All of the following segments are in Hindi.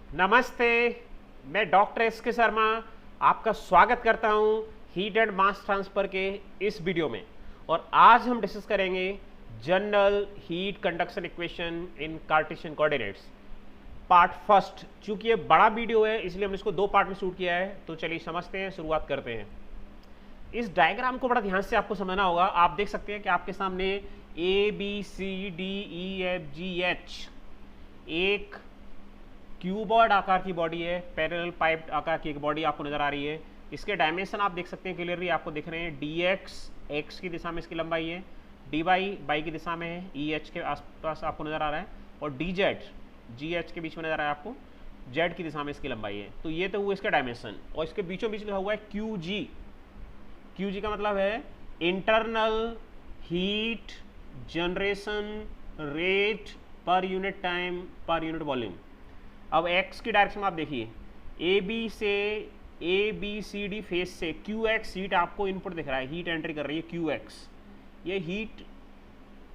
नमस्ते, मैं डॉक्टर एस के शर्मा आपका स्वागत करता हूं हीट एंड मास ट्रांसफ़र के इस वीडियो में। और आज हम डिस्कस करेंगे general heat conduction equation in Cartesian coordinates part first. चूंकि ये बड़ा वीडियो है इसलिए हमने इसको दो पार्ट में शूट किया है, तो चलिए समझते हैं, शुरुआत करते हैं। इस डायग्राम को बड़ा ध्यान से आपको समझना होगा। आप देख सकते हैं कि आपके सामने A B C D E F G H एक क्यूबॉइड आकार की बॉडी है, पैरेलल पाइप्ड आकार की एक बॉडी आपको नजर आ रही है। इसके डायमेंशन आप देख सकते हैं क्लियरली, आपको दिख रहे हैं। डी एक्स एक्स की दिशा में इसकी लंबाई है, डी वाई वाई की दिशा में है, ई एच के आसपास आपको नजर आ रहा है, और डी जेड जी एच के बीच में नजर आ रहा है आपको, जेड की दिशा में इसकी लंबाई है। तो ये तो हुआ इसका डायमेंशन। और इसके बीचों बीच लिखा हुआ है क्यू जी। क्यू जी का मतलब है internal heat generation rate per unit time per unit volume. अब x की डायरेक्शन में आप देखिए, A B C D face से क्यू एक्स हीट आपको इनपुट दिख रहा है, हीट एंट्री कर रही है क्यू एक्स। ये हीट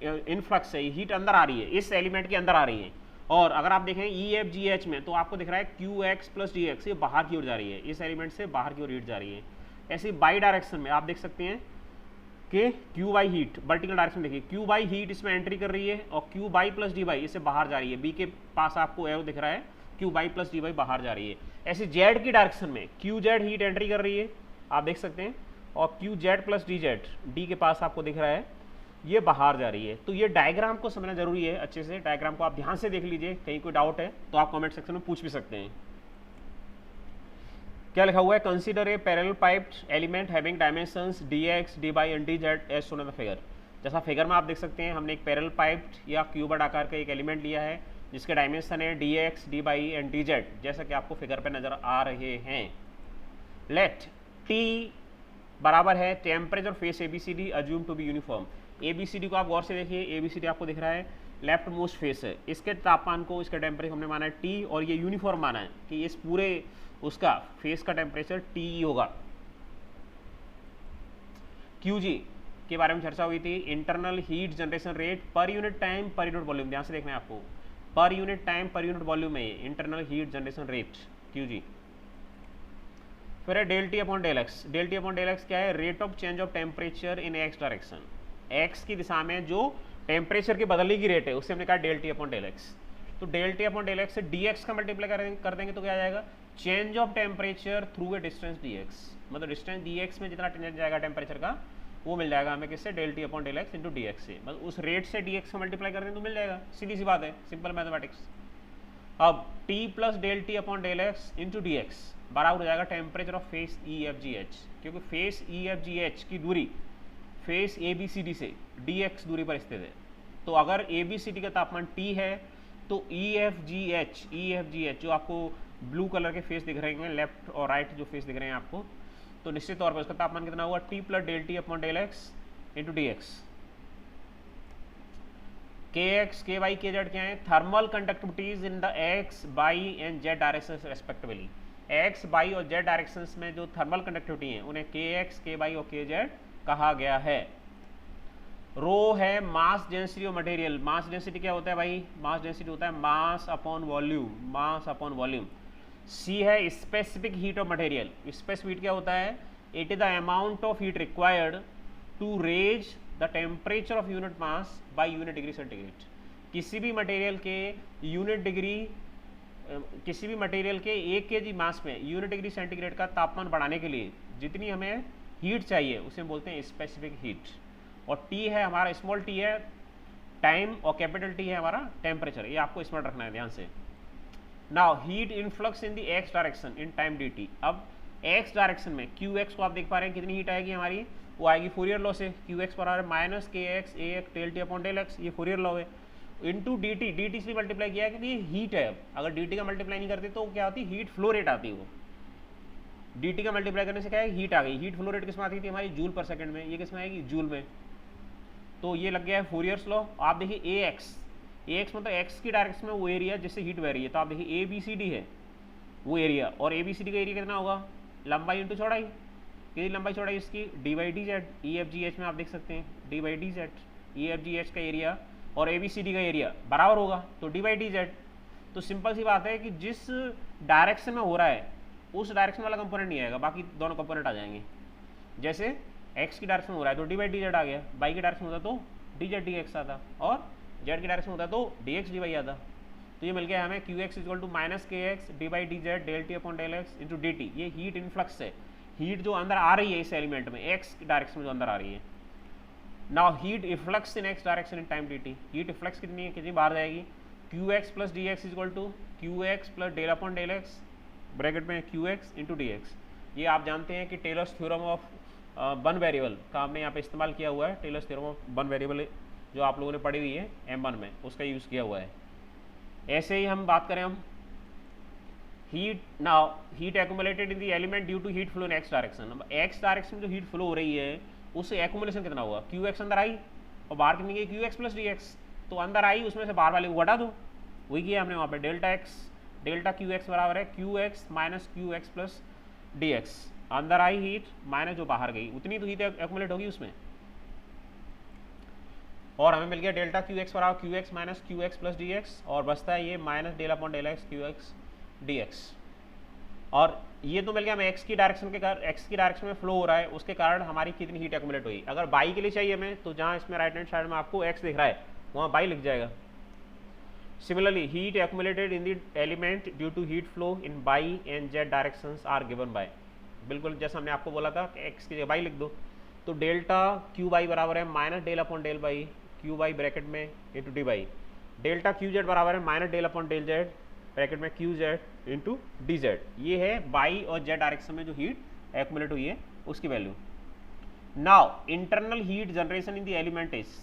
इनफ्लक्स है, हीट अंदर आ रही है, इस एलिमेंट के अंदर आ रही है। और अगर आप देखें ई एफ जी एच में, तो आपको दिख रहा है Q X plus D X, ये बाहर की ओर जा रही है, इस एलिमेंट से बाहर की ओर हीट जा रही है। ऐसे बाई डायरेक्शन में आप देख सकते हैं कि Q by heat vertical direction देखिए, क्यू बाई हीट इसमें एंट्री कर रही है और Q by plus D by इससे बाहर जा रही है। बी के पास आपको एरो दिख रहा है, Q by plus D by बाहर जा रही है। ऐसे जेड की डायरेक्शन में क्यू जेड हीट एंट्री कर रही है, आप देख सकते हैं, और Q Z plus D Z D के पास आपको दिख रहा है, ये बाहर जा रही है। तो ये डायग्राम को समझना जरूरी है अच्छे से। डायग्राम को आप ध्यान से देख लीजिए, कहीं कोई डाउट है तो आप कॉमेंट सेक्शन में पूछ भी सकते हैं। क्या लिखा हुआ है? Consider a parallelepiped element having dimensions D X D Y and D Z as shown in the figure. जैसा फिगर में आप देख सकते हैं, हमने एक पैरेलल पाइप्ड या क्यूबॉइड आकार का एक एलिमेंट लिया है जिसके डायमेंशन है D X D Y and D Z, जैसा कि आपको फिगर पे नजर आ रहे हैं। लेट टी बराबर है temperature face A B C D assume to be uniform. A B C D को आप गौर से देखिए, ए बी सी डी आपको दिख रहा है लेफ्ट मोस्ट फेस है, इसके तापमान को, इसका टेम्परेचर हमने माना है टी, और ये यूनिफॉर्म माना है कि इस पूरे उसका फेस का टेम्परेचर टी होगा। क्यू जी के बारे में चर्चा हुई थी, internal heat generation rate per unit time per unit volume. ध्यान से देखना है आपको, per unit time per unit volume है internal heat generation rate Q G. फिर है del T upon del X. Del T upon del X क्या है? Rate of change of temperature in X direction. X की दिशा में जो टेम्परेचर की बदलने की रेट है उससे हमने कहा del T upon del X. तो del T upon del X से डी एक्स का मल्टीप्लाई कर देंगे तो क्या आ जाएगा? Change of temperature through a distance D X. मतलब डिस्टेंस डी एक्स में जितना चेंज जाएगा टेम्परेचर का, वो मिल जाएगा हमें किससे? Del T upon del X into D X से। बस उस रेट से डी एक्स का मल्टीप्लाई कर दें तो मिल जाएगा, सीधी सी बात है, सिंपल मैथमेटिक्स। अब T plus del T upon del X into D X बराबर हो जाएगा temperature of face E F G H, क्योंकि face E F G H की दूरी face A B C D से डी एक्स दूरी पर स्थित है। तो अगर ए बी सी डी का तापमान टी है तो ई एफ जी एच जो आपको ब्लू कलर के फेस दिख रहे हैं, लेफ्ट और राइट जो फेस दिख रहे हैं आपको, तो निश्चित तौर पर उसका तापमान कितना हुआ? T plus del T upon del X into D X. K X K Y K Z क्या है? Thermal conductivities in the X Y and Z direction respectively. X Y और जेड डायरेक्शन में जो थर्मल कंडक्टिविटी है उन्हें के एक्स के वाई और के जेड कहा गया है। रो है mass density of material. Mass density क्या होता है भाई? मास डेंसिटी होता है mass upon volume, mass upon volume. C है specific heat of material. Specific heat क्या होता है? It is the amount of heat required to raise the temperature of unit mass by unit degree centigrade. किसी भी मटेरियल के यूनिट डिग्री, किसी भी मटेरियल के 1 kg मास में यूनिट डिग्री सेंटीग्रेड का तापमान बढ़ाने के लिए जितनी हमें हीट चाहिए उसे बोलते हैं स्पेसिफिक हीट। और टी है हमारा, स्मॉल टी है टाइम, और कैपिटल टी है हमारा टेम्परेचर। ये आपको स्मॉल रखना है ध्यान से। Now heat influx in the x direction in time D T. अब एक्स डायरेक्शन में क्यू एक्स को आप देख पा रहे हैं कितनी हीट आएगी हमारी? वो आएगी फोरियर लॉ से, क्यू एक्स बराबर है minus K X A X del T upon del X, ये फोरियर लॉ है, into D T. D T से मल्टीप्लाई किया है क्योंकि ये हीट है। अगर डी टी का मल्टीप्लाई नहीं करते तो क्या होती? हीट फ्लो रेट आती है। वो डी टी का मल्टीप्लाई करने से क्या है? हीट आ गई। हीट फ्लो रेट किसमें आती थी हमारी? जूल पर सेकंड में। ये किसमें आएगी? जूल में। तो ये लग गया है फोरियर्स लॉ। आप देखिए ए एक्स मतलब एक्स की डायरेक्शन में वो एरिया जिससे हीट बह रही है। तो आप देखिए ए बी सी डी है वो एरिया, और ए बी सी डी का एरिया कितना होगा? लंबाई इंटू चौड़ाई। कितनी लंबाई चौड़ाई इसकी? D Y D Z. ई एफ जी एच में आप देख सकते हैं डी बाई डी जेड। ई एफ जी एच का एरिया और ए बी सी डी का एरिया बराबर होगा, तो डी बाई डी जेड। तो सिंपल सी बात है कि जिस डायरेक्शन में हो रहा है उस डायरेक्शन वाला कंपोनेंट नहीं आएगा, बाकी दोनों कंपोनेंट आ जाएंगे। जैसे एक्स की डायरेक्शन हो रहा है तो डी बाई डी जेड आ गया, बाई की डायरेक्शन होता तो डी जेड डी एक्स आता, और जेड की डायरेक्शन होता तो डी एक्स डी वाई आता। तो ये मिल गया हमें Q X equal to minus K X D Y D Z del T upon del X into D T. ये हीट इनफ्लक्स है, हीट जो अंदर आ रही है इस एलिमेंट में एक्स की डायरेक्शन में जो अंदर आ रही है। Now heat efflux in X direction in time D T. Heat efflux कितनी है, कितनी बाहर जाएगी, Q X plus D X equal to Q X plus del upon del X bracket में Q X into D X. ये आप जानते हैं कि Taylor's theorem of one variable का हमने यहाँ पे इस्तेमाल किया हुआ है। Taylor's theorem of one variable जो आप लोगों ने पढ़ी हुई है M1 में, उसका यूज़ किया हुआ है। ऐसे ही हम बात करें हम heat, now heat accumulated in the element due to heat flow in X direction. अब एक्स डायरेक्शन में जो हीट फ्लो हो रही है उससे एक्यूमुलेशन कितना हुआ, क्यू एक्स अंदर आई और बाहर कितनी गई, Q X plus D x. तो अंदर आई उसमें से बाहर वाले को घटा दो, वही किया हमने वहाँ पे। Delta x delta Q X बराबर है Q X minus Q X plus D x. अंदर आई हीट माइनस जो बाहर गई, उतनी तो हीट एक्यूमुलेट होगी उसमें, और हमें मिल गया डेल्टा क्यू एक्स बराबर Q X minus Q X plus D X, और बचता है ये minus del upon del X Q X D X. और ये तो मिल गया हमें एक्स की डायरेक्शन के कारण, एक्स की डायरेक्शन में फ्लो हो रहा है उसके कारण हमारी कितनी हीट एक्यूमुलेट हुई। अगर बाई के लिए चाहिए हमें तो जहाँ इसमें राइट हैंड साइड में आपको एक्स दिख रहा है वहाँ बाई लिख जाएगा। Similarly heat accumulated in the element due to heat flow in Y and Z directions are given by, बिल्कुल जैसा हमने आपको बोला था कि एक्स की जगह बाई लिख दो। तो डेल्टा क्यू बाई बराबर है minus del upon del Y Q Y bracket में into D Y. Delta Q Z बराबर है minus del upon del Z bracket में Q Z into D Z. ये है बाई और जेड डायरेक्शन में जो हीट एक्यूमुलेट हुई है उसकी value. Now internal heat generation in the element is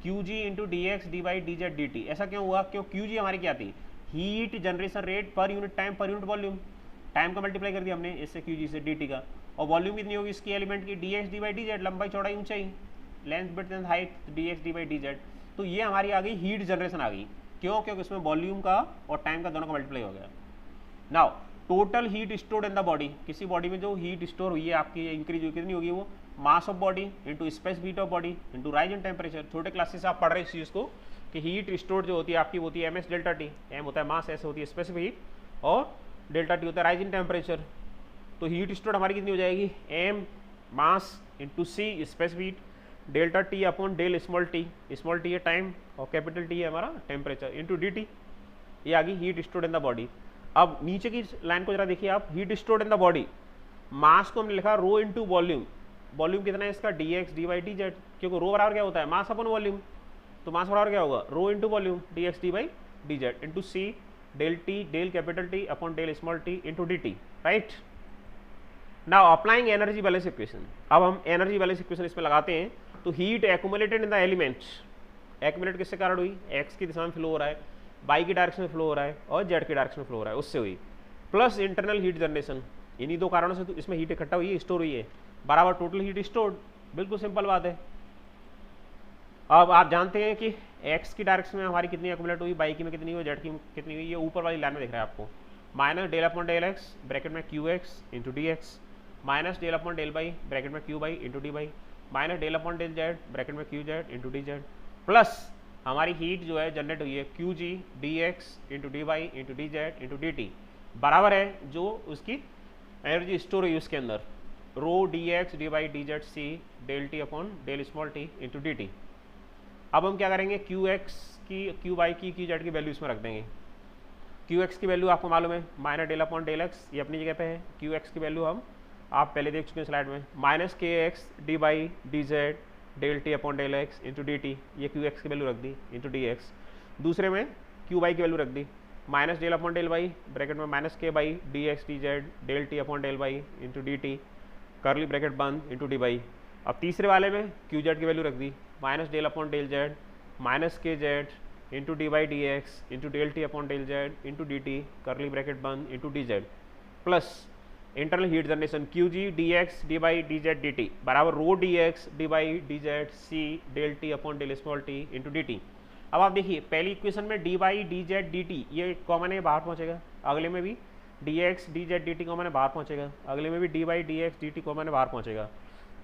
Q G into D X D Y D Z D T. ऐसा क्यों हुआ, क्यों क्यू जी हमारी क्या थी, heat generation rate per unit time per unit volume. Time का मल्टीप्लाई कर दिया हमने इससे क्यू जी से डी टी का, और वॉल्यूम कितनी होगी इसकी एलिमेंट की, D X D Y D Z, लंबाई चौड़ाई ऊंचाई, length width and height D X D Y D Z. तो ये हमारी आ गई हीट जनरेशन आ गई, क्यों, क्योंकि इसमें वॉल्यूम का और टाइम का दोनों का मल्टीप्लाई हो गया। Now total heat stored in the body, किसी बॉडी में जो हीट स्टोर हुई है आपकी इंक्रीज हुई, कितनी होगी वो, mass of body into specific heat of body into rise in temperature. छोटे क्लासेस से आप पढ़ रहे हैं इस चीज़ को कि हीट स्टोर्ड जो होती है आपकी होती है M S delta T. M होता है मास, ऐसे होती है स्पेसिफिक हीट, और डेल्टा टी होता है राइज इन टेम्परेचर। तो हीट स्टोर्ड हमारी कितनी हो जाएगी, M mass into C specific heat delta T upon del small T है टाइम और कैपिटल टी है हमारा टेम्परेचर इंटू डी टी। ये आ गई heat stored in the body. अब नीचे की लाइन को जरा देखिए आप, heat stored in the body, mass को हमने लिखा रो इंटू वॉल्यूम। वॉल्यूम कितना है इसका, D X D Y D Z, क्योंकि रो बराबर क्या होता है, मास अपॉन वॉल्यूम। तो मास बराबर क्या होगा, rho into volume D X D Y D Z into C del T del capital T upon del small T into D T, right. Now applying energy balance equation. अब हम एनर्जी बैलेंस इक्वेशन इसमें लगाते हैं। तो heat accumulated in the element, accumulate किससे कारण हुई, एक्स की दिशा में फ्लो हो रहा है, बाई की डायरेक्शन में फ्लो हो रहा है और जेड की डायरेक्शन में फ्लो हो रहा है, उससे हुई, प्लस इंटरनल हीट जनरेशन। इन्हीं दो कारणों से तो इसमें हीट इकट्ठा हुई है, स्टोर हुई है, बराबर टोटल हीट स्टोर्ड। बिल्कुल सिंपल बात है। अब आप जानते हैं कि एक्स की डायरेक्शन में हमारी कितनी एक्यूमुलेट हुई, बाई की में कितनी हुई, जेड की कितनी हुई, ये ऊपर वाली लाइन में दिख रहा है आपको, minus del upon del X bracket में Q X into D X, minus del upon del Y bracket में Q Y into D Y, minus del upon del Z bracket में Q Z into D Z, plus हमारी हीट जो है जनरेट हुई है Q G D X into D Y into D Z into D T, बराबर है जो उसकी एनर्जी स्टोर हुई उसके अंदर, रो D X D Y D Z C del T upon del small T into D T. अब हम क्या करेंगे, क्यू एक्स की, क्यू वाई की, क्यू जेड की वैल्यू इसमें रख देंगे। क्यू एक्स की वैल्यू आपको मालूम है minus del upon del X, ये अपनी जगह पे है। क्यू एक्स की वैल्यू हम आप पहले देख चुके हैं स्लाइड में, minus K X D Y D Z del T upon del X into D T, ये क्यू एक्स की वैल्यू रख दी इंटू डी एक्स। दूसरे में क्यू वाई की वैल्यू रख दी, minus del upon del Y bracket में minus K Y D X D Z del T upon del Y into D T, curly bracket बंद इंटू डी वाई। अब तीसरे वाले में क्यू जेड की वैल्यू रख दी, minus del upon del Z minus K Z into D Y D X into del T upon del Z into D T, curly bracket बंद into D Z, plus internal heat generation Q G D X D Y D Z D T बराबर rho D X D Y D Z C del T upon del small T into D T. अब आप देखिए पहली इक्वेशन में D Y D Z D T ये कॉमन है, बाहर पहुंचेगा, अगले में भी D X D Z D T common है, बाहर पहुंचेगा, अगले में भी D Y D X D T common है, बाहर पहुंचेगा।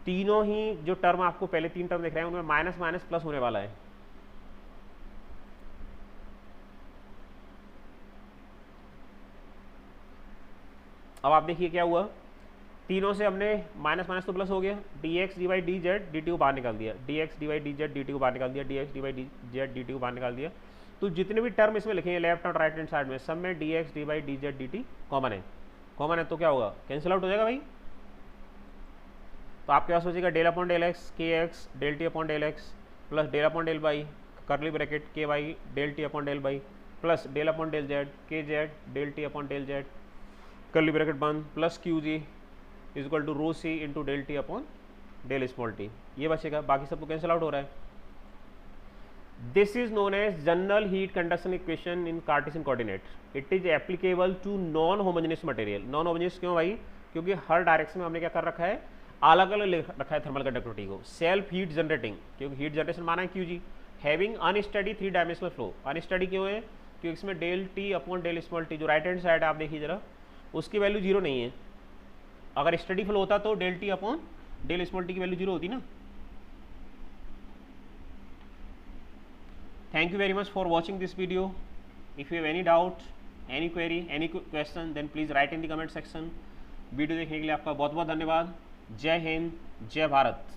तीनों ही जो टर्म आपको पहले तीन टर्म दिख रहे हैं उनमें माइनस माइनस प्लस होने वाला है। अब आप देखिए क्या हुआ, तीनों से हमने माइनस माइनस तो प्लस हो गया, D X D Y D Z D T को बाहर निकाल दिया, D X D Y D Z D T को बाहर निकाल दिया, D X D Y D Z D T को बाहर निकाल दिया। तो जितने भी टर्म इसमें लिखे हैं लेफ्ट और राइट हैंड साइड में, सब में D X D Y D Z D T common है, कॉमन है, तो क्या होगा, कैंसिल आउट हो जाएगा भाई। तो आपके पास हो जाएगा del upon del X K X del T upon del X plus del upon del Y curly bracket K Y del T upon del Y plus del upon del Z K Z del T upon del Z curly bracket बंद plus Q G is equal to rho C into del T upon del small T, ये बचेगा, बाकी सब तो कैंसिल आउट हो रहा है। This is known as general heat conduction equation in Cartesian coordinate, it is applicable to non homogeneous material. Non homogeneous क्यों भाई, क्योंकि हर डायरेक्शन में हमने क्या कर रखा है, अलग अलग लिख रखा है थर्मल कंडक्टिविटी को। सेल्फ हीट जनरेटिंग, क्योंकि हीट जनरेशन माना है Q G. Having unsteady 3 dimensional flow, unsteady क्यों है, क्योंकि इसमें del T upon del small T जो राइट हैंड साइड है आप देखिए जरा, उसकी वैल्यू जीरो नहीं है। अगर स्टडी फ्लो होता तो del T upon del small T की वैल्यू जीरो होती ना। Thank you very much for watching this video. If you have any doubt, any query, any question, then please write in the comment section. Video देखने के लिए आपका बहुत बहुत धन्यवाद। जय हिंद, जय भारत।